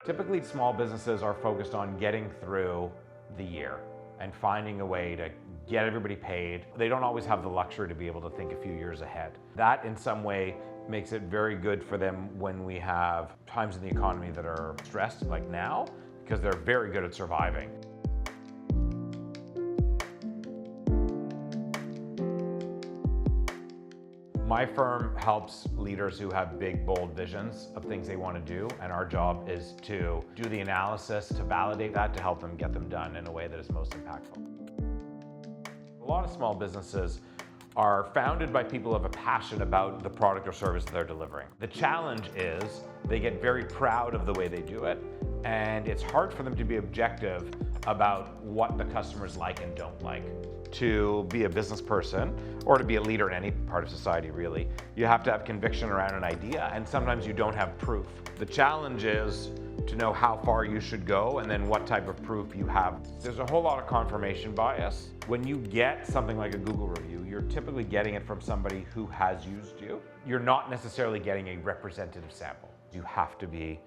Typically, small businesses are focused on getting through the year and finding a way to get everybody paid. They don't always have the luxury to be able to think a few years ahead. That, in some way, makes it very good for them when we have times in the economy that are stressed, like now, because they're very good at surviving. My firm helps leaders who have big, bold visions of things they want to do, and our job is to do the analysis, to validate that, to help them get them done in a way that is most impactful. A lot of small businesses are founded by people who have a passion about the product or service that they're delivering. The challenge is they get very proud of the way they do it, and it's hard for them to be objective about what the customers like and don't like. To be a business person, or to be a leader in any part of society really, you have to have conviction around an idea, and sometimes you don't have proof. The challenge is to know how far you should go and then what type of proof you have. There's a whole lot of confirmation bias. When you get something like a Google review, you're typically getting it from somebody who has used you. You're not necessarily getting a representative sample. You have to be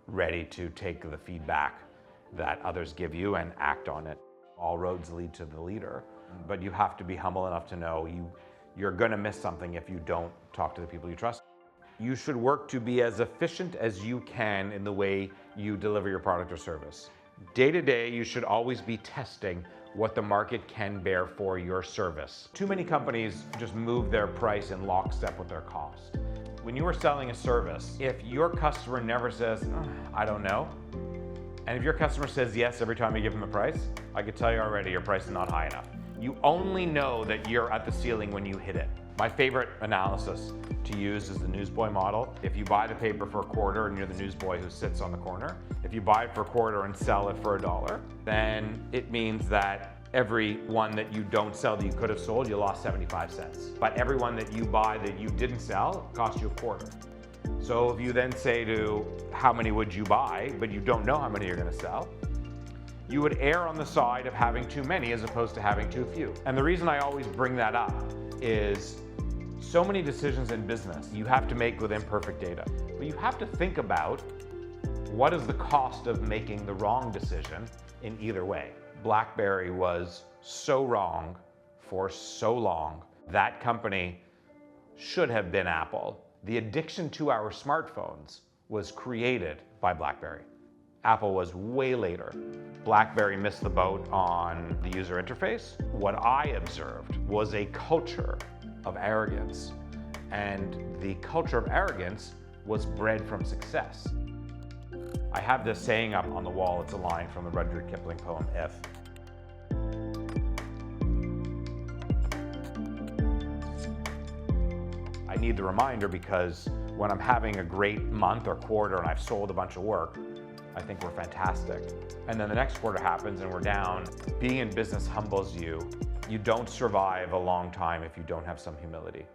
ready to take the feedback that others give you and act on it. All roads lead to the leader, but you have to be humble enough to know you're gonna miss something if you don't talk to the people you trust. You should work to be as efficient as you can in the way you deliver your product or service. Day to day, you should always be testing what the market can bear for your service. Too many companies just move their price in lockstep with their cost. When you are selling a service, if your customer never says, I don't know, and if your customer says yes every time you give them a price, I could tell you already your price is not high enough. You only know that you're at the ceiling when you hit it. My favorite analysis to use is the newsboy model. If you buy the paper for $0.25 and you're the newsboy who sits on the corner, if you buy it for $0.25 and sell it for $1, then it means that every one that you don't sell that you could have sold, you lost 75 cents. But every one that you buy that you didn't sell cost you $0.25. So if you then say to how many would you buy, but you don't know how many you're gonna sell, you would err on the side of having too many as opposed to having too few. And the reason I always bring that up is so many decisions in business you have to make with imperfect data. But you have to think about what is the cost of making the wrong decision in either way. BlackBerry was so wrong for so long. That company should have been Apple. The addiction to our smartphones was created by BlackBerry. Apple was way later. BlackBerry missed the boat on the user interface. What I observed was a culture of arrogance, and the culture of arrogance was bred from success. I have this saying up on the wall. It's a line from the Rudyard Kipling poem, If. I need the reminder because when I'm having a great month or quarter and I've sold a bunch of work, I think we're fantastic. And then the next quarter happens and we're down. Being in business humbles you. You don't survive a long time if you don't have some humility.